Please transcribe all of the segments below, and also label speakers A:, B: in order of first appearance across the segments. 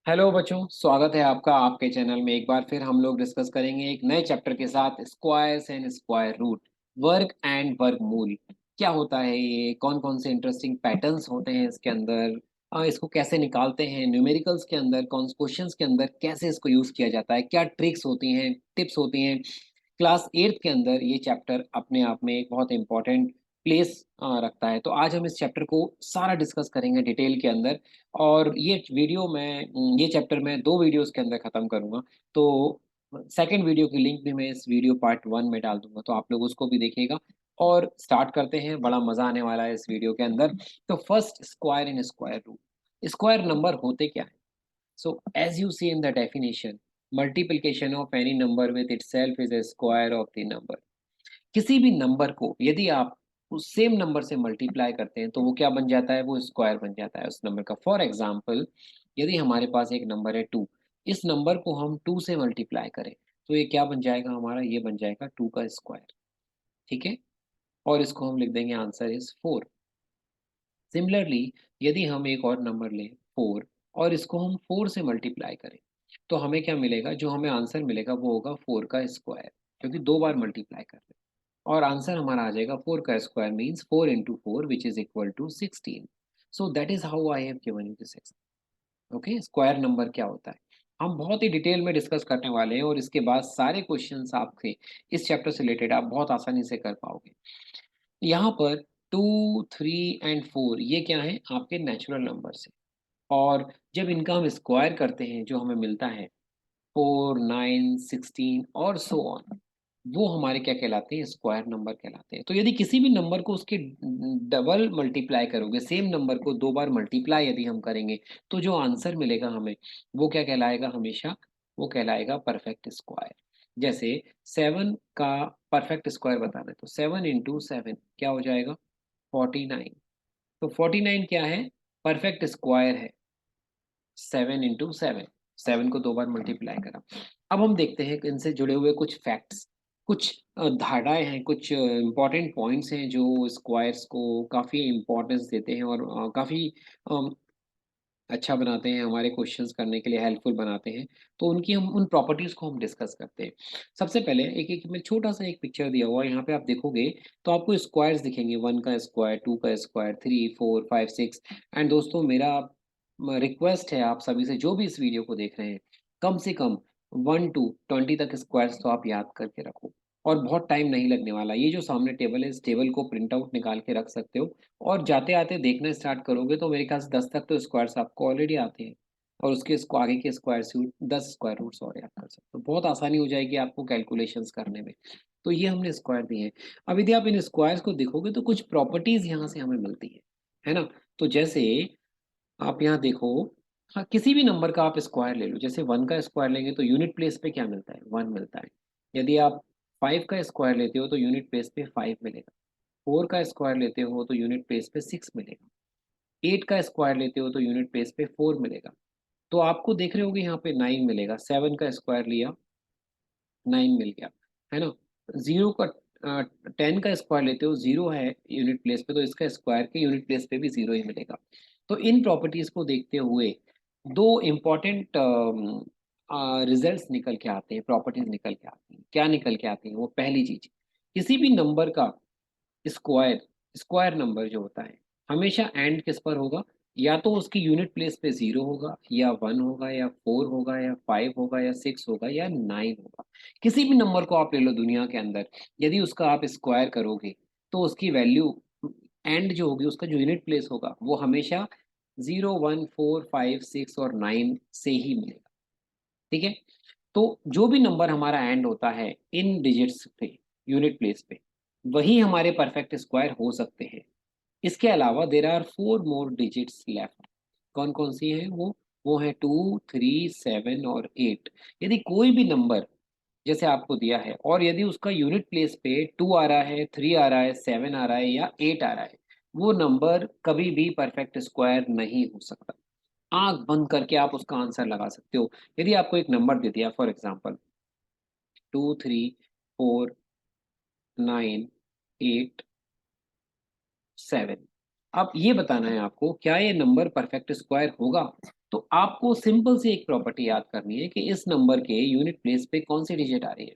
A: Hello बच्चों, स्वागत है आपका आपके चैनल में। एक बार फिर हम लोग डिस्कस करेंगे एक नए चैप्टर के साथ, स्क्वायर्स एंड स्क्वायर रूट, वर्ग एंड वर्गमूल। क्या होता है ये, कौन कौन से इंटरेस्टिंग पैटर्न्स होते हैं इसके अंदर, इसको कैसे निकालते हैं न्यूमेरिकल्स के अंदर, कौन क्वेश्चंस के अंदर कैसे इसको यूज किया जाता है, क्या ट्रिक्स होती हैं, टिप्स होती हैं। क्लास 8th के अंदर ये चैप्टर अपने आप में एक बहुत इंपॉर्टेंट प्लेस रखता है। तो आज हम इस चैप्टर को सारा डिस्कस करेंगे डिटेल के अंदर। और ये चैप्टर मैं 2 वीडियोज़ के अंदर खत्म करूँगा। तो सेकंड वीडियो की लिंक भी मैं इस वीडियो पार्ट 1 में डाल दूँगा, तो आप लोग उसको भी देखिएगा। और स्टार्ट करते हैं, बड़ा मज़ा आने वाला है इस वीडियो के अंदर। तो first, square in square root. Square number होते क्या हैं? So, as you see in the definition, multiplication of any number with itself is a square of the number. किसी भी नंबर को यदि आप उस सेम नंबर से मल्टीप्लाई करते हैं तो वो क्या बन जाता है? वो स्क्वायर बन जाता है उस नंबर का। फॉर एग्जाम्पल, यदि हमारे पास एक नंबर है 2, इस नंबर को हम 2 से मल्टीप्लाई करें तो ये क्या बन जाएगा हमारा? ये बन जाएगा 2 का स्क्वायर। ठीक है, और इसको हम लिख देंगे आंसर इज 4। सिमिलरली, यदि हम एक और नंबर लें 4 और इसको हम 4 से मल्टीप्लाई करें तो हमें क्या मिलेगा? जो हमें आंसर मिलेगा वो होगा 4 का स्क्वायर, क्योंकि दो बार मल्टीप्लाई कर रहे हैं। और आंसर हमारा आ जाएगा 4 का square means 4 into 4 which is equal to 16। So that is how I have given you this example. Okay, square number क्या होता है हम बहुत ही डिटेल में डिस्कस करने वाले हैं, और इसके बाद सारे क्वेश्चंस आपके इस चैप्टर से रिलेटेड आप बहुत आसानी से कर पाओगे। यहाँ पर 2, 3 एंड 4 ये क्या है? आपके नेचुरल नंबर्स हैं। और जब इनका हम स्क्वायर करते हैं जो हमें मिलता है 4, 9, 16 और सो ऑन, वो हमारे क्या कहलाते हैं? स्क्वायर नंबर कहलाते हैं। तो यदि किसी भी नंबर को उसके डबल मल्टीप्लाई करोगे, सेम नंबर को दो बार मल्टीप्लाई यदि हम करेंगे तो जो आंसर मिलेगा हमें वो क्या कहलाएगा? हमेशा वो कहलाएगा परफेक्ट स्क्वायर। जैसे 7 का परफेक्ट स्क्वायर बताना है तो 7 इंटू 7 क्या हो जाएगा? 49। तो 49 क्या है? परफेक्ट स्क्वायर है 7 इंटू 7। 7 को दो बार मल्टीप्लाई करा। अब हम देखते हैं कि इनसे जुड़े हुए कुछ फैक्ट्स, कुछ धारणाएँ हैं, कुछ इम्पोर्टेंट पॉइंट्स हैं जो स्क्वायर्स को काफ़ी इम्पोर्टेंस देते हैं और काफ़ी अम, अच्छा बनाते हैं, हमारे क्वेश्चंस करने के लिए हेल्पफुल बनाते हैं। तो उनकी हम उन प्रॉपर्टीज़ को हम डिस्कस करते हैं। सबसे पहले एक मैं छोटा-सा एक पिक्चर दिया हुआ है, यहाँ पे आप देखोगे तो आपको स्क्वायर्स दिखेंगे, 1 का स्क्वायर, 2 का स्क्वायर, 3, 4, 5, 6। एंड दोस्तों, मेरा रिक्वेस्ट है आप सभी से, जो भी इस वीडियो को देख रहे हैं, कम से कम 1 टू 20 तक स्क्वायर्स तो आप याद करके रखो। और बहुत टाइम नहीं लगने वाला। ये जो सामने टेबल है, इस टेबल को प्रिंट आउट निकाल के रख सकते हो, और जाते-आते देखना स्टार्ट करोगे तो मेरे ख्याल से 10 तक तो स्क्वायर्स आपको ऑलरेडी आते हैं। और उसके इसको आगे के स्क्वायर रूट, 10 स्क्वायर रूट्स और याद कर सकते हो। बहुत आसानी हो जाएगी आपको कैलकुलेशंस करने में। तो ये हमने स्क्वायर दिए हैं। अब यदि आप इन स्क्वायर्स को देखोगे तो कुछ प्रॉपर्टीज़ यहाँ से हमें मिलती है ना? तो जैसे आप यहाँ देखो, हाँ, किसी भी नंबर का आप स्क्वायर ले लो। जैसे 1 का स्क्वायर लेंगे तो यूनिट प्लेस पे क्या मिलता है? 1 मिलता है। यदि आप 5 का स्क्वायर लेते हो तो यूनिट प्लेस पे 5 मिलेगा। 4 का स्क्वायर लेते हो तो यूनिट प्लेस पे 6 मिलेगा। 8 का स्क्वायर लेते हो तो यूनिट प्लेस पे 4 मिलेगा। तो आपको देख रहे होगे यहाँ पे 9 मिलेगा। 7 का स्क्वायर लिया, 9 मिल गया, है ना? 0 का 10 का स्क्वायर लेते हो, 0 है यूनिट प्लेस पे, तो इसका स्क्वायर के यूनिट प्लेस पे भी 0 ही मिलेगा। तो इन प्रॉपर्टीज़ को देखते हुए 2 इम्पोर्टेंट रिजल्ट्स निकल के आते हैं, प्रॉपर्टीज़ निकल के आती हैं। क्या निकल के आती हैं? वो पहली चीज़, किसी भी नंबर का स्क्वायर स्क्वायर नंबर जो होता है, हमेशा एंड किस पर होगा? या तो उसकी यूनिट प्लेस पे 0 होगा, या 1 होगा, या 4 होगा, या 5 होगा, या 6 होगा, या 9 होगा। किसी भी नंबर को आप ले लो दुनिया के अंदर, यदि उसका आप स्क्वायर करोगे तो उसकी वैल्यू एंड जो होगी, उसका जो यूनिट प्लेस होगा वो हमेशा 0, 1, 4, 5, 6 और 9 से ही मिलेगा। ठीक है? तो जो भी नंबर हमारा एंड होता है इन डिजिट्स पे, यूनिट प्लेस पे, वही हमारे परफेक्ट स्क्वायर हो सकते हैं। इसके अलावा there are 4 more digits left. कौन-कौन सी हैं वो? वो हैं 2, 3, 7 और 8। यदि कोई भी नंबर जैसे आपको दिया है और यदि उसका यूनिट प्लेस पे 2 आ रहा है, 3 आ रहा है, 7 आ रहा है या 8 आ रहा है, वो नंबर कभी भी परफेक्ट स्क्वायर नहीं हो सकता। आँख बंद करके आप उसका आंसर लगा सकते हो। यदि आपको एक नंबर दे दिया फॉर एग्जांपल 2, 3, 4, 9, 8, 7, अब ये बताना है आपको क्या ये नंबर परफेक्ट स्क्वायर होगा? तो आपको सिंपल सी एक प्रॉपर्टी याद करनी है कि इस नंबर के यूनिट प्लेस पे कौन सी डिजिट आ रही है,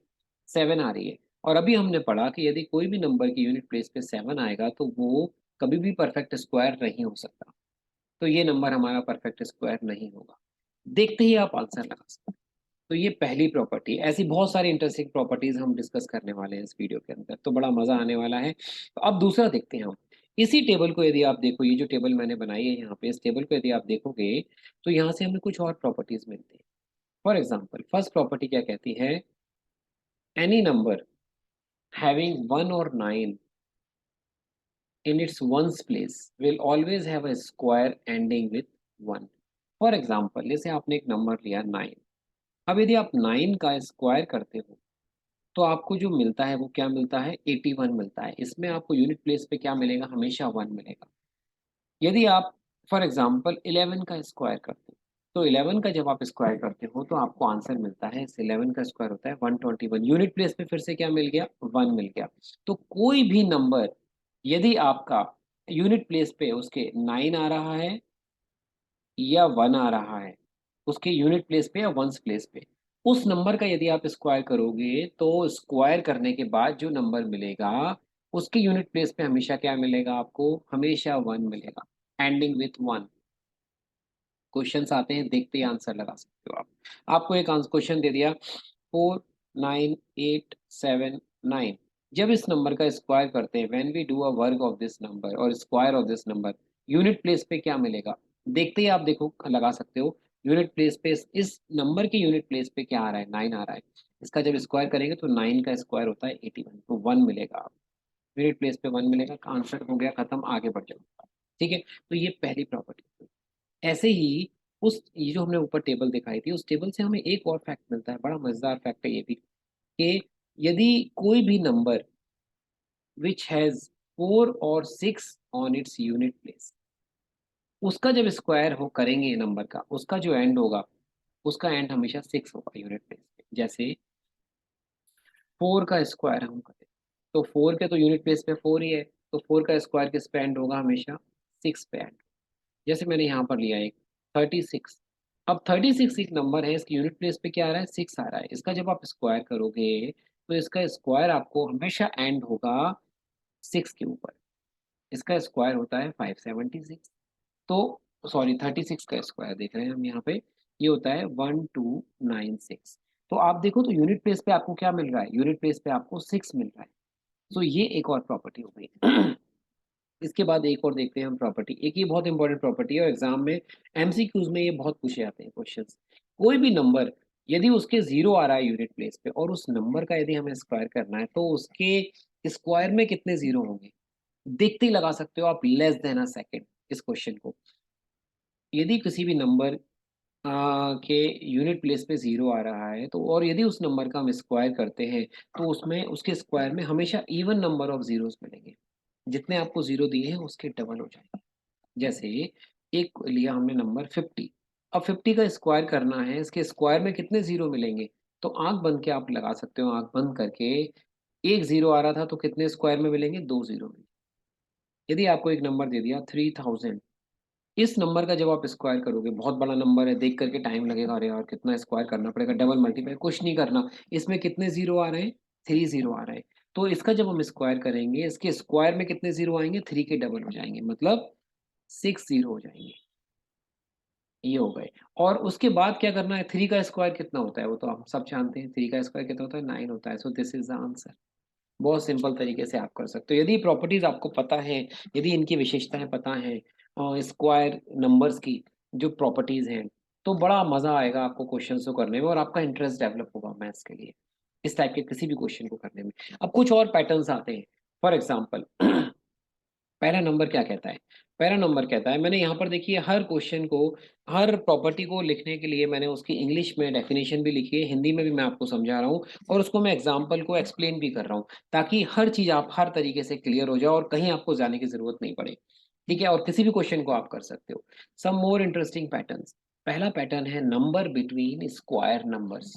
A: 7 आ रही है। और अभी हमने पढ़ा कि यदि कोई भी नंबर की यूनिट प्लेस पे 7 आएगा तो वो कभी भी परफेक्ट स्क्वायर नहीं हो सकता। तो ये नंबर हमारा परफेक्ट स्क्वायर नहीं होगा। देखते ही आप आंसर लगा सकते हैं। तो ये पहली प्रॉपर्टी। ऐसी बहुत सारी इंटरेस्टिंग प्रॉपर्टीज हम डिस्कस करने वाले हैं इस वीडियो के अंदर, तो बड़ा मजा आने वाला है। तो अब दूसरा देखते हैं हम। इसी टेबल को यदि आप देखो, ये जो टेबल मैंने बनाई है यहाँ पे, इस टेबल को यदि आप देखोगे तो यहाँ से हमें कुछ और प्रॉपर्टीज मिलती है। फॉर एग्जाम्पल, फर्स्ट प्रॉपर्टी क्या कहती है, एनी नंबर हैविंग 1 और 9 in its ones place will always have a square ending with 1. For example, जैसे आपने एक नंबर लिया 9। अब यदि आप 9 का स्क्वायर करते हो तो आपको जो मिलता है वो क्या मिलता है, 81 मिलता है। इसमें आपको यूनिट प्लेस पे क्या मिलेगा, हमेशा 1 मिलेगा। यदि आप फॉर एग्जाम्पल 11 का स्क्वायर करते हो तो 11 का जब आप स्क्वायर करते हो तो आपको आंसर मिलता है, इस 11 का स्क्वायर होता है 121। यूनिट प्लेस पे फिर से क्या मिल गया, 1 मिल गया। तो कोई भी नंबर यदि आपका यूनिट प्लेस पे उसके 9 आ रहा है या 1 आ रहा है, उसके यूनिट प्लेस पे या वंस प्लेस पे, उस नंबर का यदि आप स्क्वायर करोगे तो स्क्वायर करने के बाद जो नंबर मिलेगा उसके यूनिट प्लेस पे हमेशा क्या मिलेगा, आपको हमेशा 1 मिलेगा, एंडिंग विथ 1। क्वेश्चंस आते हैं, देखते ही आंसर लगा सकते हो आप। आपको एक क्वेश्चन दे दिया 49879। जब इस नंबर का स्क्वायर करते हैं, व्हेन वी डू अ वर्ग ऑफ दिस नंबर और square of this number, unit place पे क्या मिलेगा, देखते ही आप देखो लगा सकते हो। यूनिट प्लेस पे इस नंबर के यूनिट प्लेस पे क्या आ रहा है, 9 आ रहा है। इसका जब स्क्वायर करेंगे तो 9 का स्क्वायर होता है 81, तो 1 मिलेगा। आप यूनिट प्लेस पे 1 मिलेगा, आंसर हो गया खत्म, आगे बढ़ जाओ। ठीक है, तो ये पहली प्रॉपर्टी। ऐसे ही उस ये जो हमने ऊपर टेबल दिखाई थी, उस टेबल से हमें एक और फैक्ट मिलता है, बड़ा मजेदार फैक्ट है ये भी, कि यदि कोई भी नंबर विच हैज 4 और 6 ऑन इट्स यूनिट प्लेस, उसका जब स्क्वायर हो करेंगे नंबर का, उसका जो एंड होगा, उसका एंड हमेशा 6 होगा यूनिट प्लेस पे। जैसे 4 का स्क्वायर हम करें तो 4 के तो यूनिट प्लेस पे 4 ही है, तो 4 का स्क्वायर किस पे एंड होगा, हमेशा 6 पे एंड। जैसे मैंने यहाँ पर लिया एक 36। अब 36 एक नंबर है, इसकी यूनिट प्लेस पे क्या आ रहा है, 6 आ रहा है। इसका जब आप स्क्वायर करोगे तो इसका स्क्वायर आपको हमेशा एंड होगा 6 के ऊपर। इसका स्क्वायर होता है 576। तो सॉरी, 36 का स्क्वायर देख रहे हैं हम यहाँ पे, ये होता है 1296। तो आप देखो तो यूनिट प्लेस पे आपको क्या मिल रहा है, यूनिट प्लेस पे आपको 6 मिल रहा है। तो ये एक और प्रॉपर्टी हो गई। इसके बाद एक और देखते हैं हम प्रॉपर्टी, एक ये बहुत इंपॉर्टेंट प्रॉपर्टी है और एग्जाम में एमसीक्यूज में ये बहुत पूछे जाते हैं क्वेश्चंस। कोई भी नंबर यदि उसके 0 आ रहा है यूनिट प्लेस पे और उस नंबर का यदि हमें स्क्वायर करना है तो उसके स्क्वायर में कितने 0 होंगे, देखते ही लगा सकते हो आप, लेस देन अ सेकेंड इस क्वेश्चन को। यदि किसी भी नंबर के यूनिट प्लेस पे 0 आ रहा है तो, और यदि उस नंबर का हम स्क्वायर करते हैं तो उसमें उसके स्क्वायर में हमेशा इवन नंबर ऑफ जीरोस मिलेंगे, जितने आपको 0 दिए हैं उसके डबल हो जाएंगे। जैसे एक लिया हमने नंबर 50। अब 50 का स्क्वायर करना है, इसके स्क्वायर में कितने 0 मिलेंगे, तो आंख बंद के आप लगा सकते हो, आंख बंद करके। एक 0 आ रहा था तो कितने स्क्वायर में मिलेंगे, 2 0 में। यदि आपको एक नंबर दे दिया 3000, इस नंबर का जब आप स्क्वायर करोगे, बहुत बड़ा नंबर है, देख करके टाइम लगेगा, अरे यार कितना स्क्वायर करना पड़ेगा, डबल मल्टीप्लाई, कुछ नहीं करना। इसमें कितने 0 आ रहे हैं, 3 0 आ रहे हैं। तो इसका जब हम स्क्वायर करेंगे, इसके स्क्वायर में कितने 0 आएंगे, 3 के डबल हो जाएंगे, मतलब 6 0 हो जाएंगे। ये हो गए। और उसके बाद क्या करना है, 3 का स्क्वायर कितना होता है वो तो हम सब जानते हैं, 3 का स्क्वायर कितना होता है, 9 होता है। So this is the answer. बहुत सिंपल तरीके से आप कर सकते हो, यदि प्रॉपर्टीज आपको पता है, यदि इनकी विशेषताएं पता हैं, और स्क्वायर नंबर्स की जो प्रॉपर्टीज हैं, तो बड़ा मजा आएगा आपको क्वेश्चंस को करने में और आपका इंटरेस्ट डेवलप होगा मैथ्स के लिए, इस टाइप के किसी भी क्वेश्चन को करने में। अब कुछ और पैटर्न्स आते हैं। फॉर एग्जाम्पल, पहला नंबर क्या कहता है, पहला नंबर कहता है, मैंने यहाँ पर देखिए हर क्वेश्चन को, हर प्रॉपर्टी को लिखने के लिए मैंने उसकी इंग्लिश में डेफिनेशन भी लिखी है, हिंदी में भी मैं आपको समझा रहा हूँ और उसको मैं एग्जाम्पल को एक्सप्लेन भी कर रहा हूँ, ताकि हर चीज आप हर तरीके से क्लियर हो जाए और कहीं आपको जाने की जरूरत नहीं पड़े। ठीक है, और किसी भी क्वेश्चन को आप कर सकते हो। सम मोर इंटरेस्टिंग पैटर्न्स। पहला पैटर्न है नंबर बिटवीन स्क्वायर नंबर्स।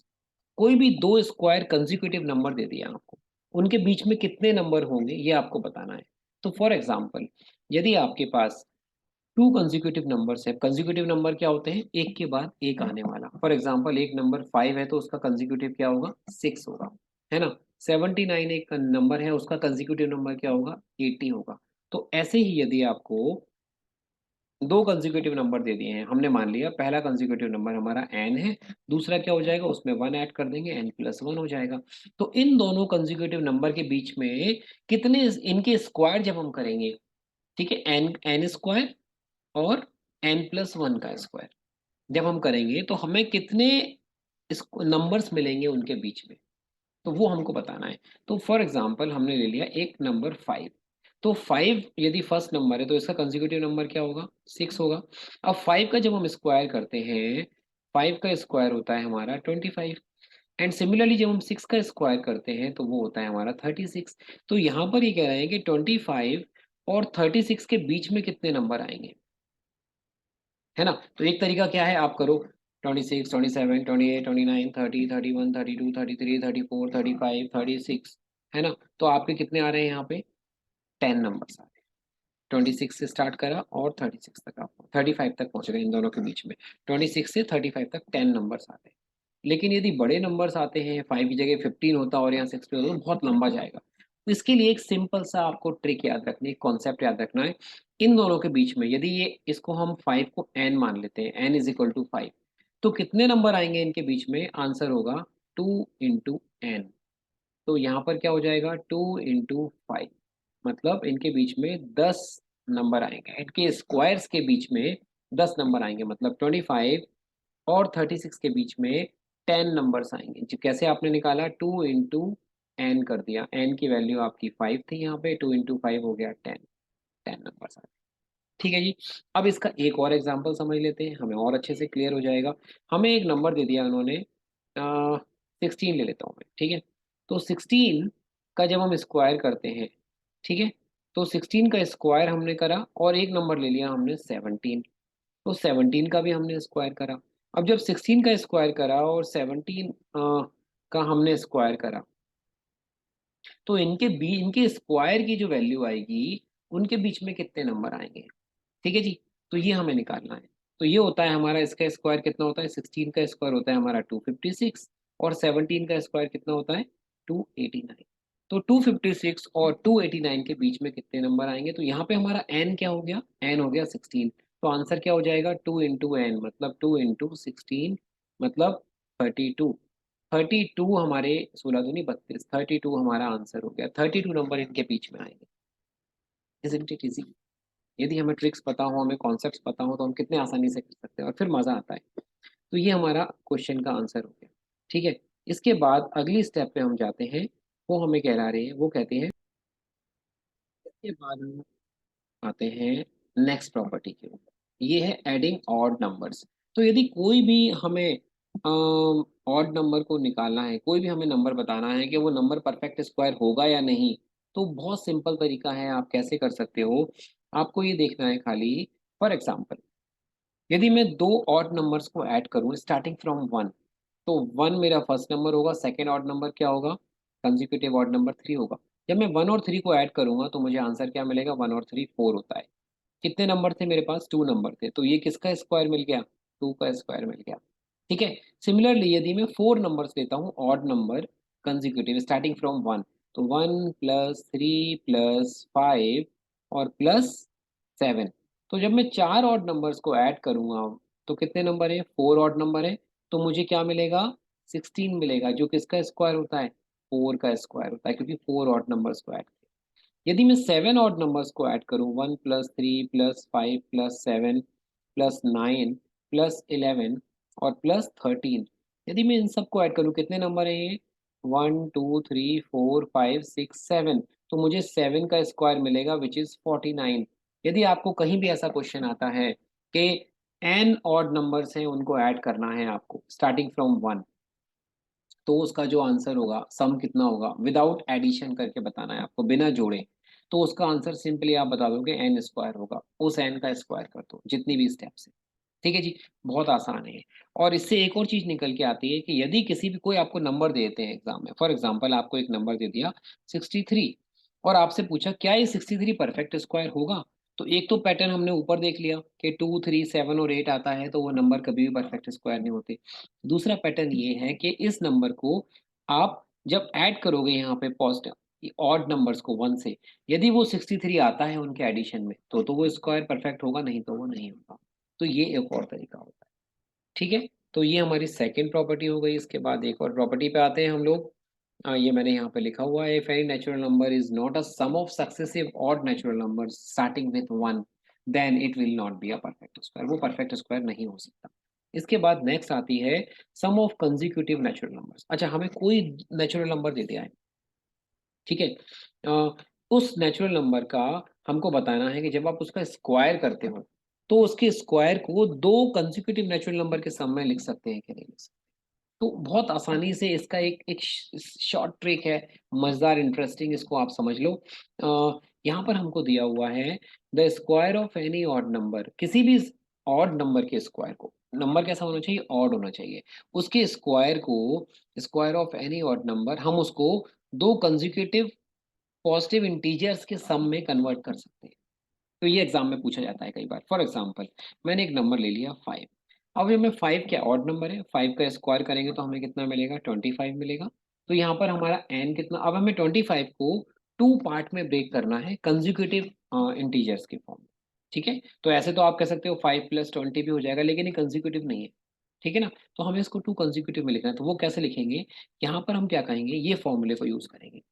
A: कोई भी दो स्क्वायर कंसेक्यूटिव नंबर दे दिया आपको, उनके बीच में कितने नंबर होंगे ये आपको बताना है। तो फॉर एग्जाम्पल, यदि आपके पास टू कंसेक्यूटिव नंबर्स है। कंसेक्यूटिव नंबर क्या होते हैं? एक के बाद एक आने वाला। फॉर एग्जांपल एक नंबर 5 है तो उसका कंसेक्यूटिव क्या होगा? 6 होगा, है ना। 79 एक नंबर है, उसका कंसेक्यूटिव नंबर क्या होगा? 80 होगा। तो ऐसे ही यदि आपको दो कंसेक्यूटिव नंबर दे दिए हैं, हमने मान लिया पहला कंसेक्यूटिव नंबर हमारा n है, दूसरा क्या हो जाएगा? उसमें 1 ऐड कर देंगे, n+1 हो जाएगा। तो इन दोनों कंसेक्यूटिव नंबर के बीच में कितने, इनके स्क्वायर जब हम करेंगे, ठीक है, n स्क्वायर और n+1 का स्क्वायर जब हम करेंगे तो हमें कितने नंबर्स मिलेंगे उनके बीच में, तो वो हमको बताना है। तो फॉर एग्जांपल हमने ले लिया एक नंबर 5, तो 5 यदि फर्स्ट नंबर है तो इसका कंसेक्यूटिव नंबर क्या होगा? 6 होगा। अब 5 का जब हम स्क्वायर करते हैं, 5 का स्क्वायर होता है हमारा 25, एंड सिमिलरली जब हम 6 का स्क्वायर करते हैं तो वो होता है हमारा 36। तो यहाँ पर ये कह रहे हैं कि 25 और 36 के बीच में कितने नंबर आएंगे, है ना। तो एक तरीका क्या है, आप करो 26, 27, 28, 29, 30, 31, 32, 33, 34, 35, 36, है ना। तो आपके कितने आ रहे हैं यहाँ पे? 10 नंबर्स आ रहे हैं। 26 से स्टार्ट करा और 36 तक, आप 35 तक पहुंच गए इन दोनों के बीच में। 26 से 35 तक 10 नंबर्स आते हैं। लेकिन यदि बड़े नंबर्स आते हैं, 5 की जगह 15 होता और यहाँ 16 होता, तो बहुत लंबा जाएगा। तो इसके लिए एक सिंपल सा आपको ट्रिक याद रखनी है, कॉन्सेप्ट याद रखना है। इन दोनों के बीच में यदि ये, इसको हम 5 को n मान लेते हैं, n=5, तो कितने नंबर आएंगे इनके बीच में? आंसर होगा 2 × n। तो यहाँ पर क्या हो जाएगा? 2 × 5, मतलब इनके बीच में 10 नंबर आएंगे, इनके स्क्वायर्स के बीच में 10 नंबर आएंगे, मतलब 25 और 36 के बीच में 10 नंबर्स आएंगे। जो कैसे आपने निकाला? 2 × n कर दिया, n की वैल्यू आपकी 5 थी, यहाँ पे 2 × 5 हो गया 10 नंबर्स आए। ठीक है जी। अब इसका एक और एग्जांपल समझ लेते हैं, हमें और अच्छे से क्लियर हो जाएगा। हमें एक नंबर दे दिया उन्होंने, 16 ले लेता हूँ मैं, ठीक है। तो 16 का जब हम स्क्वायर करते हैं, ठीक है, तो 16 का स्क्वायर हमने करा और एक नंबर ले लिया हमने 17, तो 17 का भी हमने स्क्वायर करा। अब जब 16 का स्क्वायर करा और 17 का हमने स्क्वायर करा, तो इनके स्क्वायर की जो वैल्यू आएगी, उनके बीच में कितने नंबर आएंगे? ठीक है जी। तो ये हमें निकालना है। तो ये होता है हमारा, इसका स्क्वायर कितना होता है? 16 का स्क्वायर होता है हमारा 256, और 17 का स्क्वायर कितना होता है? 289। तो 256 और 289 के बीच में कितने नंबर आएंगे? तो यहाँ पे हमारा n क्या हो गया? n हो गया 16। तो आंसर क्या हो जाएगा? 2 × n, मतलब 2 × 16, मतलब 32। 32 हमारे 16 दूनी 32, 32 हमारा आंसर हो गया। 32 नंबर इनके बीच में आएंगे। Isn't it easy? यदि हमें ट्रिक्स पता हो, हमें कॉन्सेप्ट्स पता हो, तो हम कितने आसानी से कर सकते हैं और फिर मजा आता है। तो ये हमारा क्वेश्चन का आंसर हो गया। ठीक है। इसके बाद अगली स्टेप पे हम जाते हैं। वो हमें कह रहे हैं, वो कहते हैं, इसके बाद हम आते हैं नेक्स्ट प्रॉपर्टी के ऊपर। ये है एडिंग ऑड नंबर्स। तो यदि कोई भी हमें ऑड नंबर को निकालना है, कोई भी हमें नंबर बताना है कि वो नंबर परफेक्ट स्क्वायर होगा या नहीं, तो बहुत सिंपल तरीका है, आप कैसे कर सकते हो। आपको ये देखना है खाली, फॉर एग्जाम्पल यदि मैं दो ऑड नंबर्स को ऐड करूं स्टार्टिंग फ्रॉम 1, तो 1 मेरा फर्स्ट नंबर होगा, सेकेंड ऑड नंबर क्या होगा? कंसेक्यूटिव ऑड नंबर 3 होगा। जब मैं 1 और 3 को ऐड करूंगा तो मुझे आंसर क्या मिलेगा? 1 और 3 4 होता है। कितने नंबर थे मेरे पास? 2 नंबर थे, तो ये किसका स्क्वायर मिल गया? 2 का स्क्वायर मिल गया। ठीक है। सिमिलरली यदि मैं 4 नंबर्स लेता हूँ odd number consecutive starting from 1, तो 1 + 3 + 5 और +7, तो जब मैं 4 ऑड नंबर्स को ऐड करूंगा तो कितने नंबर है? 4 ऑड नंबर है, तो मुझे क्या मिलेगा? 16 मिलेगा, जो किसका स्क्वायर होता है? 4 का स्क्वायर होता है, क्योंकि 4 ऑड नंबर्स को ऐड। यदि मैं 7 ऑड नंबर्स को ऐड करूं, 1 + 3 + 5 + 7 +9 +11 और +13, यदि मैं इन सबको ऐड करूं, कितने नंबर है ये? 1 2 3 4 5 6 7, तो मुझे 7 का स्क्वायर मिलेगा विच इज 49। यदि आपको कहीं भी ऐसा क्वेश्चन आता है कि n ऑड नंबर्स हैं, उनको ऐड करना है आपको स्टार्टिंग फ्रॉम 1, तो उसका जो आंसर होगा, सम कितना होगा, विदाउट एडिशन करके बताना है आपको, बिना जोड़े। तो उसका आंसर सिंपली आप बता दोगे n स्क्वायर होगा, उस n का स्क्वायर कर दो जितनी भी स्टेप्स है। ठीक है जी। बहुत आसान है। और इससे एक और चीज निकल के आती है कि यदि किसी भी, कोई आपको नंबर देते हैं एग्जाम में, फॉर एग्जाम्पल आपको एक नंबर दे दिया 63, और आपसे पूछा क्या ये 63 परफेक्ट स्क्वायर होगा, तो एक तो पैटर्न हमने ऊपर देख लिया कि 2, 3, 7 और 8 आता है तो वो नंबर कभी भी परफेक्ट स्क्वायर नहीं होते। दूसरा पैटर्न ये है कि इस नंबर को आप जब ऐड करोगे यहाँ पे ऑड नंबर्स को 1 से, यदि वो 63 आता है उनके एडिशन में तो वो स्क्वायर परफेक्ट होगा, नहीं तो वो नहीं होगा। तो ये एक और तरीका होता है। ठीक है? तो ये हमारी सेकंड प्रॉपर्टी हो गई। इसके बाद एक और प्रॉपर्टी पे आते हैं हम लोग। ये मैंने यहाँ पे लिखा हुआ है, if any natural number is not a sum of successive odd natural numbers starting with 1, then it will not be a perfect square. वो परफेक्ट स्क्वायर नहीं हो सकता। इसके बाद नेक्स्ट आती है sum of consecutive natural numbers. अच्छा, हमें कोई नेचुरल नंबर दे दिया है, ठीक है? अ, उस नेचुरल नंबर का हमको बताना है कि जब आप उसका स्क्वायर करते हो तो उसके स्क्वायर को दो कंसेक्यूटिव नेचुरल नंबर के सम में लिख सकते हैं कि नहीं लिख सकते। तो बहुत आसानी से इसका एक एक शॉर्ट ट्रिक है, मजेदार इंटरेस्टिंग, इसको आप समझ लो। यहाँ पर हमको दिया हुआ है the square of any odd number, किसी भी ऑड नंबर के स्क्वायर को, नंबर कैसा होना चाहिए, ऑड होना चाहिए, उसके स्क्वायर को, square of any odd number, हम उसको दो कंसेक्यूटिव पॉजिटिव इंटीजर्स के सम में कन्वर्ट कर सकते हैं। तो ये एग्जाम में पूछा जाता है कई बार। फॉर एग्जाम्पल, मैंने एक नंबर ले लिया 5। अब ये में 5 क्या ऑड नंबर है, 5 का स्क्वायर करेंगे तो हमें कितना मिलेगा, 25 मिलेगा। तो यहाँ पर हमारा n कितना, अब हमें 25 को टू पार्ट में ब्रेक करना है कंजिक्यूटिव इंटीजर्स के फॉर्म में। ठीक है? तो ऐसे तो आप कह सकते हो 5 + 20 भी हो जाएगा, लेकिन ये कंजिक्यूटिव नहीं है। ठीक है ना? तो हमें इसको टू कंजिक्यूटिव में लिखना है, तो वो कैसे लिखेंगे, यहाँ पर हम क्या कहेंगे, ये फॉर्मूले को यूज करेंगे।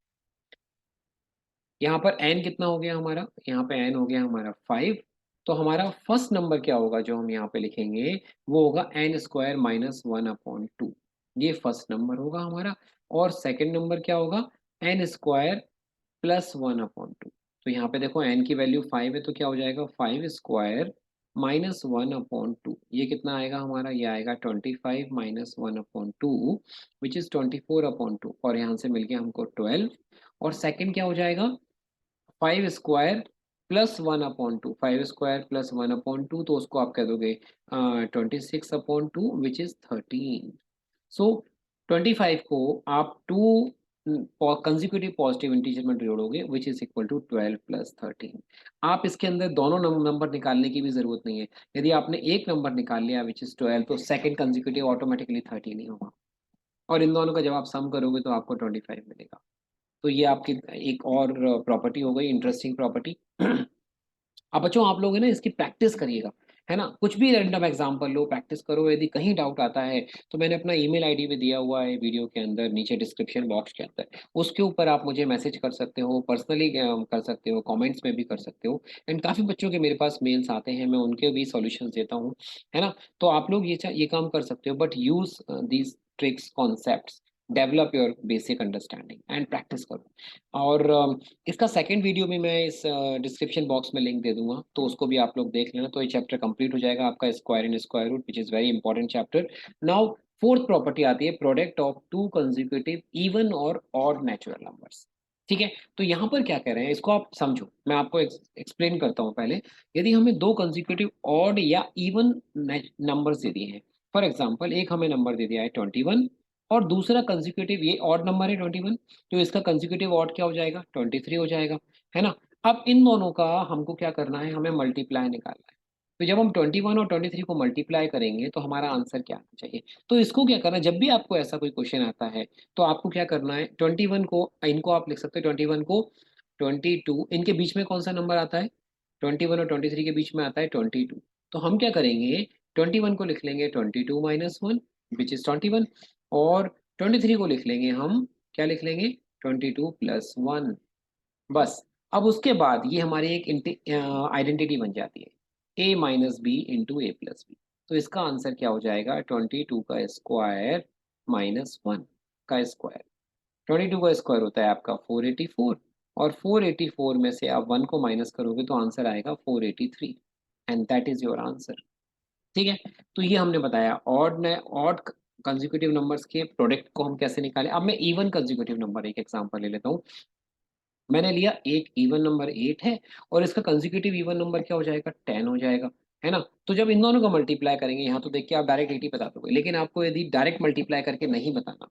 A: यहाँ पर n कितना हो गया हमारा, यहाँ पे n हो गया हमारा 5। तो हमारा फर्स्ट नंबर क्या होगा जो हम यहाँ पे लिखेंगे, वो होगा n² - 1/2। ये फर्स्ट नंबर होगा हमारा। और सेकंड नंबर क्या होगा, n² + 1/2। तो यहाँ पे देखो n की वैल्यू 5 है तो क्या हो जाएगा, 5² - 1/2। ये कितना आएगा हमारा, ये आएगा 25 - 1/2 विच इज 24/2। और यहाँ से मिल गया हमको 12। और सेकंड क्या हो जाएगा, 5² + 1/2। 5² + 1/2, तो उसको आप कह दोगे 26/2 विच इज 13। सो 25 को आप टू कंसेक्यूटिव पॉजिटिव इंटीजर में जोड़ोगे विच इज इक्वल टू 12 + 13। आप इसके अंदर दोनों नंबर निकालने की भी जरूरत नहीं है। यदि आपने एक नंबर निकाल लिया विच इज 12, तो सेकंड कंसेक्यूटिव ऑटोमेटिकली 13 ही होगा। और इन दोनों का जब आप सम करोगे तो आपको 25 मिलेगा। तो ये आपकी एक और प्रॉपर्टी हो गई, इंटरेस्टिंग प्रॉपर्टी। अब बच्चों आप लोग है ना इसकी प्रैक्टिस करिएगा, है ना? कुछ भी रैंडम एग्जांपल लो, प्रैक्टिस करो। यदि कहीं डाउट आता है तो मैंने अपना ईमेल आईडी भी दिया हुआ है वीडियो के अंदर, नीचे डिस्क्रिप्शन बॉक्स के अंदर। उसके ऊपर आप मुझे मैसेज कर सकते हो, पर्सनली कर सकते हो, कमेंट्स में भी कर सकते हो। एंड काफ़ी बच्चों के मेरे पास मेल्स आते हैं, मैं उनके भी सॉल्यूशंस देता हूँ, है ना? तो आप लोग ये काम कर सकते हो, but use these tricks, concepts, develop your basic understanding and practice करो। और इसका सेकंड वीडियो भी मैं इस डिस्क्रिप्शन बॉक्स में लिंक दे दूंगा, तो उसको भी आप लोग देख लेना। तो ये चैप्टर कंप्लीट हो जाएगा आपका, square and square root, which is very important chapter. Now fourth property आती है product of two consecutive even और ऑड नेचुरल नंबर्स। ठीक है? तो यहाँ पर क्या कह रहे हैं, इसको आप समझो, मैं आपको एक्सप्लेन करता हूँ पहले। यदि हमें दो कंसेक्यूटिव ऑड या इवन नंबर्स दे दिए हैं, फॉर एग्जाम्पल एक हमें नंबर दे दिया है 21, और दूसरा कंसेक्यूटिव ये ऑड नंबर है 21, तो इसका कंसेक्यूटिव ऑड क्या हो जाएगा, 23 हो जाएगा, है ना? अब इन दोनों का हमको क्या करना है, हमें मल्टीप्लाई निकालना है। तो जब हम 21 और 23 को मल्टीप्लाई करेंगे तो हमारा आंसर क्या आना चाहिए। तो इसको क्या करना है, जब भी आपको ऐसा कोई क्वेश्चन आता है तो आपको क्या करना है, 21 को, इनको आप लिख सकते हो 21 को 22, इनके बीच में कौन सा नंबर आता है, 21 और 23 के बीच में आता है 22। तो हम क्या करेंगे, 21 को लिख लेंगे 22 - 1 विच इज 21। और 23 को लिख लेंगे हम, क्या लिख लेंगे, 22 + 1। बस। अब उसके बाद ये हमारी एक आइडेंटिटी बन जाती है, a - b × a + b। तो इसका आंसर क्या हो जाएगा, 22 का स्क्वायर -1 का स्क्वायर। 22 का स्क्वायर होता है आपका 484, और 484 में से आप 1 को माइनस करोगे तो आंसर आएगा 483, and that is your answer. ठीक है? तो ये हमने बताया ऑड कंसेक्यूटिव नंबर्स के प्रोडक्ट को हम कैसे निकालें। अब मैं इवन कंसेक्यूटिव नंबर एक एग्जांपल ले लेता हूँ। मैंने लिया एक इवन नंबर 8 है, और इसका कंसेक्यूटिव इवन नंबर क्या हो जाएगा, 10 हो जाएगा, है ना? तो जब इन दोनों का मल्टीप्लाई करेंगे, यहाँ तो देख के आप डायरेक्ट 80 बता दोगे, लेकिन आपको यदि डायरेक्ट मल्टीप्लाई करके नहीं बताना,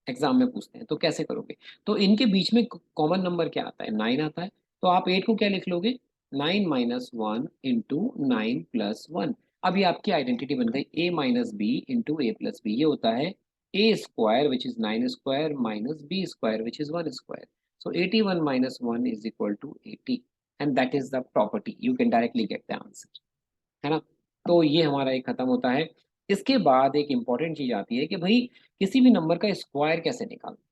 A: एग्जाम में पूछते हैं तो कैसे करोगे। तो इनके बीच में कॉमन नंबर क्या आता है, 9 आता है। तो आप 8 को क्या लिख लोगे, 9 माइनस 1 इंटू 9 प्लस 1। अब ये आपकी आइडेंटिटी बन गई a minus B into A plus B. ये होता है a square which is 9 square minus b square which is 1 square. So 81 minus 1 is equal to 80 and that is the property. You can directly get the answer, है ना। तो ये हमारा एक खत्म होता है। इसके बाद एक इंपॉर्टेंट चीज आती है कि भाई किसी भी नंबर का स्क्वायर कैसे निकालना।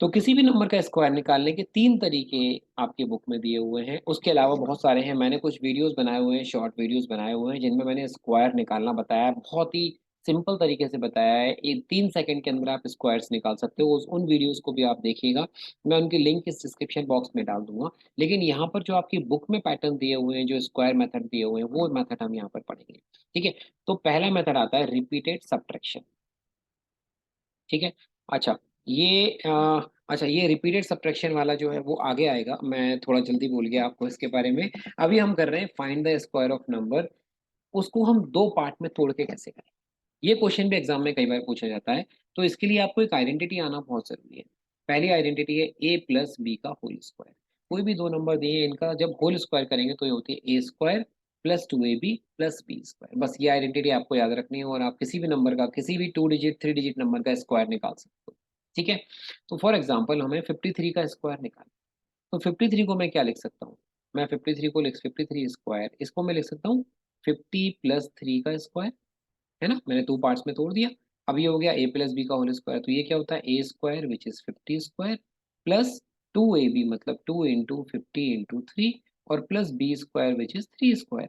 A: तो किसी भी नंबर का स्क्वायर निकालने के तीन तरीके आपके बुक में दिए हुए हैं, उसके अलावा बहुत सारे हैं। मैंने कुछ वीडियोस बनाए हुए हैं, शॉर्ट वीडियोस बनाए हुए हैं जिनमें मैंने स्क्वायर निकालना बताया है, बहुत ही सिंपल तरीके से बताया है। 3 सेकंड के अंदर आप स्क्वायर्स निकाल सकते हो। उन वीडियोस को भी आप देखिएगा, मैं उनकी लिंक इस डिस्क्रिप्शन बॉक्स में डाल दूंगा। लेकिन यहाँ पर जो आपकी बुक में पैटर्न दिए हुए हैं, जो स्क्वायर मेथड दिए हुए हैं, वो मेथड हम यहाँ पर पढ़ेंगे। ठीक है। तो पहला मेथड आता है रिपीटेड सब्ट्रैक्शन। ठीक है। अच्छा, ये अच्छा, ये रिपीटेड सब्ट्रैक्शन वाला जो है वो आगे आएगा, मैं थोड़ा जल्दी बोल गया आपको इसके बारे में। अभी हम कर रहे हैं find the square of number. उसको हम दो पार्ट में तोड़ के कैसे करें, ये क्वेश्चन भी एग्जाम में कई बार पूछा जाता है। तो इसके लिए आपको एक आइडेंटिटी आना बहुत जरूरी है। पहली आइडेंटिटी है a प्लस बी का होल स्क्वायर। कोई भी दो नंबर दिए हैं, इनका जब होल स्क्वायर करेंगे तो ये होती है a square plus 2ab plus B square. बस ये आइडेंटिटी आपको याद रखनी है और आप किसी भी नंबर का, किसी भी 2 डिजिट 3 डिजिट नंबर का स्क्वायर निकाल सकते हो। ठीक है। तो फॉर एग्जाम्पल हमें 53 का स्क्वायर निकालना। तो 53 को मैं क्या लिख सकता हूँ, मैं 53 को लिख 53 स्क्वायर, इसको मैं लिख सकता हूँ 50 प्लस 3 का स्क्वायर, है ना। मैंने टू पार्ट्स में तोड़ दिया। अब ये हो गया a प्लस बी का होल स्क्वायर। तो ये क्या होता है a square which is 50 square plus 2ab मतलब 2 इंटू 50 इंटू 3 और plus b square which is 3 square.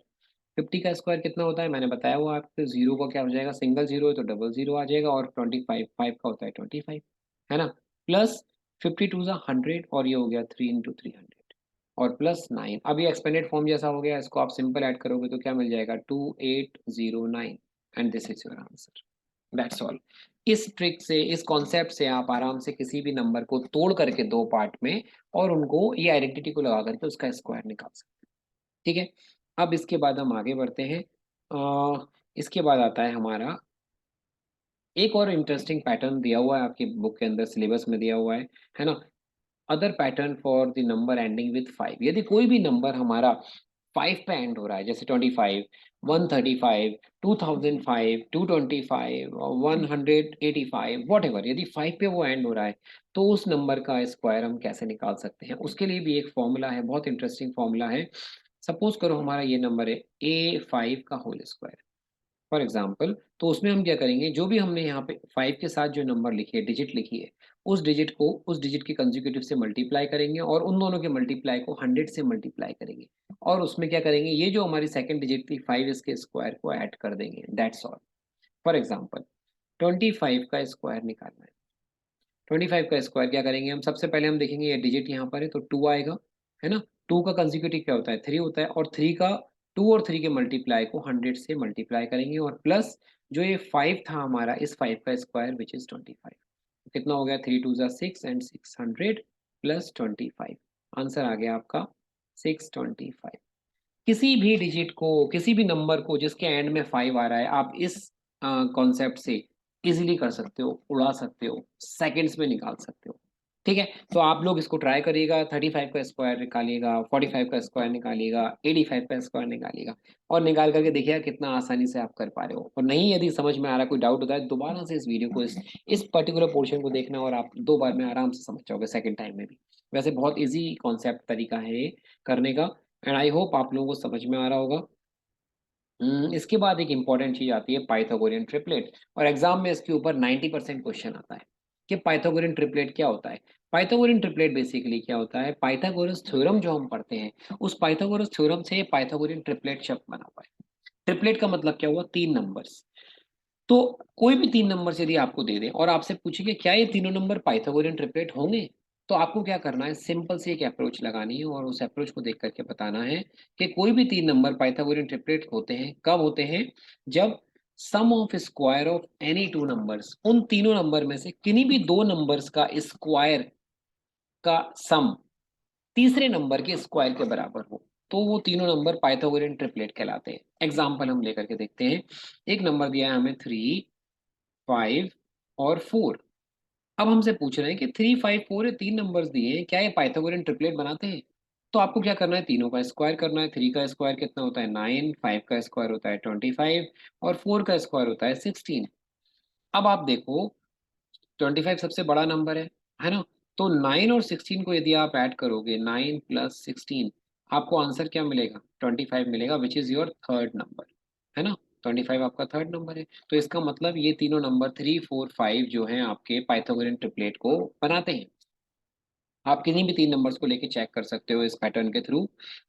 A: 50 का स्क्वायर कितना होता है मैंने बताया हुआ आपको, जीरो का क्या हो जाएगा, सिंगल जीरो है तो डबल जीरो आ जाएगा, और 25 फाइव का होता है 25, है ना। प्लस 52 ज़ा 100 और ये हो गया 3 इंटू 300 और प्लस 9। अब ये एक्सपेंडेड फॉर्म जैसा हो गया, इसको आप सिंपल ऐड करोगे तो क्या मिल जाएगा 2809 and this is your answer. That's all. इस ट्रिक से, इस कॉन्सेप्ट से आप आराम से किसी भी नंबर को तोड़ करके दो पार्ट में और उनको ये आइडेंटिटी को लगा करके उसका स्क्वायर निकाल सकते हैं। ठीक है। अब इसके बाद हम आगे बढ़ते हैं। इसके बाद आता है हमारा एक और इंटरेस्टिंग पैटर्न दिया हुआ है आपकी बुक के अंदर, सिलेबस में दिया हुआ है ना। Other pattern for the number ending with 5। यदि कोई भी नंबर हमारा 5 पे एंड हो रहा है, जैसे 25, 135, 2005, 225, 185, वॉट एवर, यदि 5 पे वो एंड हो रहा है तो उस नंबर का स्क्वायर हम कैसे निकाल सकते हैं। उसके लिए भी एक फॉर्मूला है, बहुत इंटरेस्टिंग फॉर्मूला है। सपोज करो हमारा ये नंबर है a5 का होल स्क्वायर, फॉर एग्जाम्पल। तो उसमें हम क्या करेंगे, जो भी हमने यहाँ पे 5 के साथ जो नंबर लिखी है, डिजिट लिखी है, उस डिजिट को उस डिजिट के कंसेक्यूटिव से मल्टीप्लाई करेंगे और उन दोनों के मल्टीप्लाई को 100 से मल्टीप्लाई करेंगे। और उसमें क्या करेंगे, ये जो हमारी सेकंड डिजिट थी 5, इसके स्क्वायर को ऐड कर देंगे, दैट्स ऑल। फॉर एग्जाम्पल 25 का स्क्वायर निकालना है। 25 का स्क्वायर क्या करेंगे हम, सबसे पहले हम देखेंगे ये डिजिट यहाँ पर है तो 2 आएगा, है ना। 2 का कंसेक्यूटिव क्या होता है, 3 होता है, और 3 का 2 और 3 के मल्टीप्लाई को 100 से मल्टीप्लाई करेंगे और प्लस जो ये 5 था हमारा, इस 5 का स्क्वायर विच इज 25। कितना हो गया, 3 2 ज़ा 6 एंड 600 प्लस 25। आंसर आ गया आपका 625। किसी भी डिजिट को, किसी भी नंबर को जिसके एंड में 5 आ रहा है, आप इस कॉन्सेप्ट से इजीली कर सकते हो, उड़ा सकते हो, सेकंड्स में निकाल सकते हो। ठीक है। तो आप लोग इसको ट्राई करिएगा, 35 का स्क्वायर निकालिएगा, 45 का स्क्वायर निकालिएगा, 85 का स्क्वायर निकालिएगा और निकाल करके देखिएगा कितना आसानी से आप कर पा रहे हो। और नहीं, यदि समझ में आ रहा, कोई डाउट होता है, दोबारा से इस वीडियो को, इस पर्टिकुलर पोर्शन को देखना और आप 2 बार में आराम से समझ जाओगे, सेकंड टाइम में भी। वैसे बहुत इजी कॉन्सेप्ट तरीका है ये करने का, एंड आई होप आप लोगों को समझ में आ रहा होगा। इसके बाद एक इंपॉर्टेंट चीज आती है पाइथागोरियन ट्रिपलेट, और एग्जाम में इसके ऊपर 90% क्वेश्चन आता है कि पाइथागोरियन ट्रिपलेट क्या होता है। पाइथागोरियन ट्रिपलेट बेसिकली क्या होता है, पाइथागोरस थ्योरम जो हम पढ़ते हैं, उस पाइथागोरस थ्योरम से पाइथागोरियन ट्रिपलेट शब्द बना हुआ है। ट्रिपलेट का मतलब क्या हुआ, 3 नंबर्स। तो कोई भी 3 नंबर यदि आपको दे दे और आपसे पूछे कि क्या ये तीनों नंबर पाइथागोरियन ट्रिपलेट होंगे, तो आपको क्या करना है, सिंपल सी एक अप्रोच लगानी है और उस अप्रोच को देख करके बताना है कि कोई भी 3 नंबर पाइथागोरियन ट्रिपलेट होते हैं, कब होते हैं, जब sum of square of any 2 numbers, उन तीनों नंबर में से किन्हीं भी 2 नंबर्स का स्क्वायर का सम तीसरे नंबर के स्क्वायर के बराबर हो, तो वो तीनों नंबर पाइथागोरियन ट्रिपलेट कहलाते हैं। एग्जाम्पल हम लेकर के देखते हैं। एक नंबर दिया है हमें 3, 5 और 4। अब हमसे पूछ रहे हैं कि 3 5 4, ये 3 नंबर्स दिए हैं, क्या ये पाइथागोरियन ट्रिपलेट बनाते हैं। तो आपको क्या करना है, तीनों का स्क्वायर करना है। 3 का स्क्वायर कितना होता है 9, 5 का स्क्वायर होता है 25 और 4 का स्क्वायर होता है 16। अब आप देखो 25 सबसे बड़ा नंबर है ना? तो 9 और 16 को यदि आप ऐड करोगे, 9 प्लस 16, आपको आंसर क्या मिलेगा? 25 मिलेगा, which is your third number, है ना? 25 आपका थर्ड नंबर है। तो इसका मतलब ये तीनों नंबर 3, 4, 5 जो हैं आपके पाइथागोरियन ट्रिपलेट को बनाते हैं। आप किन्हीं भी तीन नंबर्स को लेके चेक कर सकते हो इस पैटर्न के थ्रू।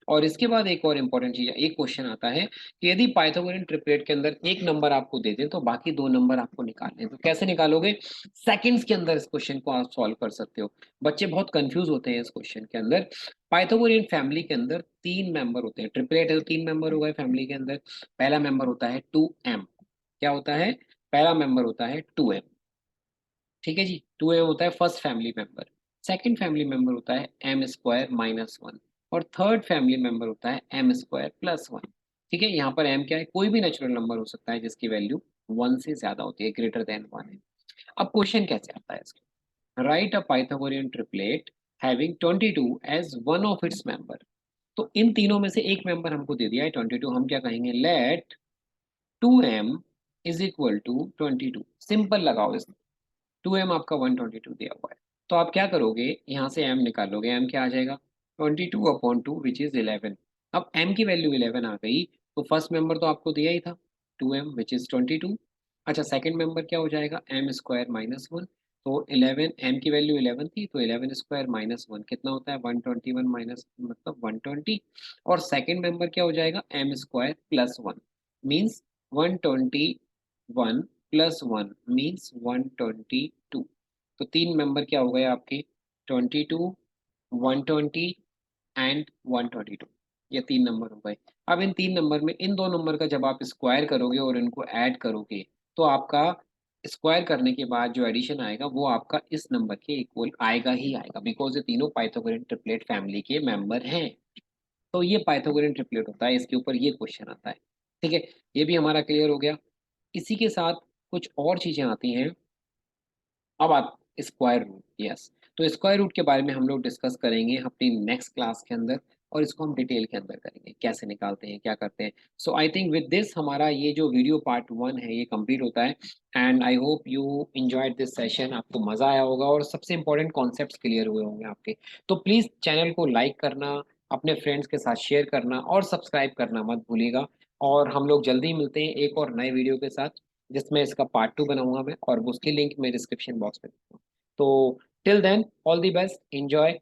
A: और इसके बाद एक और इम्पोर्टेंट चीज, एक क्वेश्चन आता है कि यदि पाइथागोरियन ट्रिपलेट के अंदर एक नंबर आपको दे दें तो बाकी दो नंबर आपको निकालने हैं, तो कैसे निकालोगे? सेकंड्स के अंदर इस क्वेश्चन को आप सॉल्व कर सकते हो। बच्चे बहुत कंफ्यूज होते हैं इस क्वेश्चन के अंदर। पाइथागोरियन फैमिली के अंदर तीन मेंबर होते हैं, ट्रिपलेट है तो तीन मेंबर हो गए फैमिली के अंदर। पहला मेंबर होता है 2m। क्या होता है? पहला मेंबर होता है 2m। ठीक है जी, 2m होता है first family member. Second family member होता है एम स्क्वायर माइनस वन। और थर्ड फैमिली मेंबर होता है एम स्क्वायर प्लस वन। ठीक है, यहाँ पर एम क्या है? कोई भी नेचुरल नंबर हो सकता है जिसकी वैल्यू वन से ज्यादा होती है, ग्रेटर देन वन है। अब क्वेश्चन कैसे आता है इसका? Right a Pythagorean triplet having 22 as one of its member. तो इन तीनों में से एक मेंबर हमको दे दिया है 22, हम क्या कहेंगे? Let 2m is equal to 22। Simple लगाओ इसमें, 2m आपका 122 दिया हुआ है। तो आप क्या करोगे, यहाँ से m निकालोगे, m क्या आ जाएगा? 22/2 विच इज 11। अब m की वैल्यू 11 आ गई, तो फर्स्ट मेंबर तो आपको दिया ही था 2m विच इज 22। अच्छा, सेकंड मेंबर क्या हो जाएगा? M square minus one. तो 11, m की वैल्यू 11 थी तो 11 स्क्वायर माइनस वन कितना होता है? 121 माइनस मतलब 120। और सेकंड मेंबर क्या हो जाएगा? M square plus one means 121 plus one means 122। तो तीन मेंबर क्या हो गए आपके? 22, 120 एंड 122। ये तीन नंबर हो गए। अब इन तीन नंबर में इन दो नंबर का जब आप स्क्वायर करोगे और इनको ऐड करोगे, तो आपका स्क्वायर करने के बाद जो एडिशन आएगा वो आपका इस नंबर के इक्वल आएगा ही आएगा, बिकॉज ये तीनों पाइथागोरियन ट्रिपलेट फैमिली के मेंबर हैं। तो ये पाइथागोरियन ट्रिपलेट होता है, इसके ऊपर ये क्वेश्चन आता है। ठीक है, ये भी हमारा क्लियर हो गया। इसी के साथ कुछ और चीजें आती हैं। अब आप स्क्वायर रूट, यस, तो स्क्वायर रूट के बारे में हम लोग डिस्कस करेंगे अपनी नेक्स्ट क्लास के अंदर। और इसको हम डिटेल के अंदर करेंगे, कैसे निकालते हैं, क्या करते हैं। सो आई थिंक विद दिस हमारा ये जो वीडियो पार्ट वन है ये कंप्लीट होता है। And I hope you enjoyed this session, आपको मजा आया होगा और सबसे इंपॉर्टेंट कॉन्सेप्ट्स क्लियर हुए होंगे आपके। तो प्लीज चैनल को लाइक करना, अपने फ्रेंड्स के साथ शेयर करना और सब्सक्राइब करना मत भूलिएगा। और हम लोग जल्दी मिलते हैं एक और नए वीडियो के साथ, जिसमें इसका पार्ट टू बनाऊंगा मैं, और उसकी लिंक मैं डिस्क्रिप्शन बॉक्स में दूंगा। तो till then, all the best, enjoy.